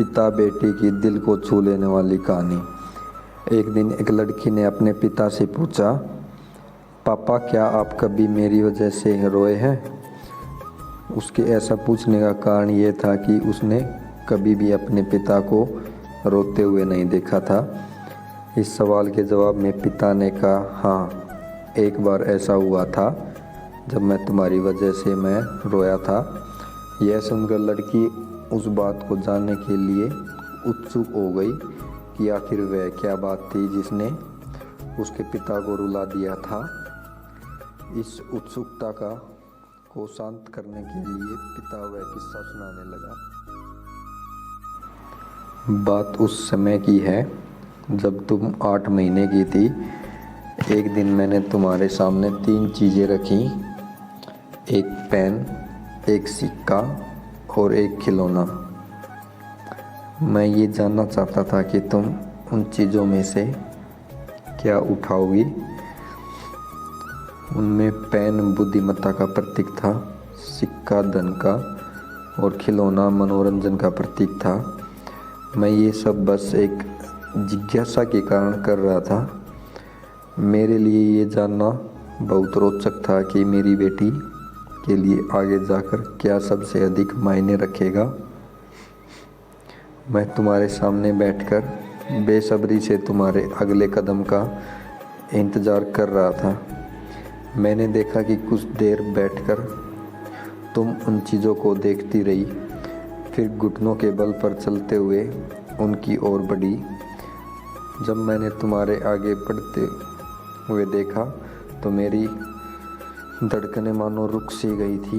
पिता बेटी की दिल को छू लेने वाली कहानी। एक दिन एक लड़की ने अपने पिता से पूछा, पापा क्या आप कभी मेरी वजह से रोए हैं? उसके ऐसा पूछने का कारण ये था कि उसने कभी भी अपने पिता को रोते हुए नहीं देखा था। इस सवाल के जवाब में पिता ने कहा, हाँ, एक बार ऐसा हुआ था जब मैं तुम्हारी वजह से मैं रोया था। यह सुनकर लड़की उस बात को जानने के लिए उत्सुक हो गई कि आखिर वह क्या बात थी जिसने उसके पिता को रुला दिया था। इस उत्सुकता को शांत करने के लिए पिता वह किस्सा सुनाने लगा। बात उस समय की है जब तुम 8 महीने की थी। एक दिन मैंने तुम्हारे सामने 3 चीज़ें रखी, एक पेन, एक सिक्का और एक खिलौना। मैं ये जानना चाहता था कि तुम उन चीज़ों में से क्या उठाओगी। उनमें पेन बुद्धिमत्ता का प्रतीक था, सिक्का धन का और खिलौना मनोरंजन का प्रतीक था। मैं ये सब बस एक जिज्ञासा के कारण कर रहा था। मेरे लिए ये जानना बहुत रोचक था कि मेरी बेटी के लिए आगे जाकर क्या सबसे अधिक मायने रखेगा। मैं तुम्हारे सामने बैठकर बेसब्री से तुम्हारे अगले कदम का इंतज़ार कर रहा था। मैंने देखा कि कुछ देर बैठकर तुम उन चीज़ों को देखती रही, फिर घुटनों के बल पर चलते हुए उनकी ओर बढ़ी। जब मैंने तुम्हारे आगे बढ़ते हुए देखा तो मेरी धड़कनें मानो रुक सी गई थी,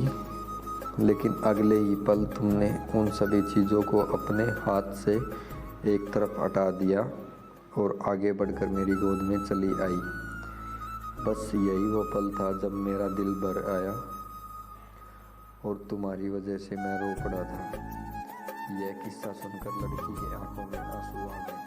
लेकिन अगले ही पल तुमने उन सभी चीज़ों को अपने हाथ से एक तरफ हटा दिया और आगे बढ़कर मेरी गोद में चली आई। बस यही वो पल था जब मेरा दिल भर आया और तुम्हारी वजह से मैं रो पड़ा था। यह किस्सा सुनकर लड़की की आंखों में आंसू आ गए।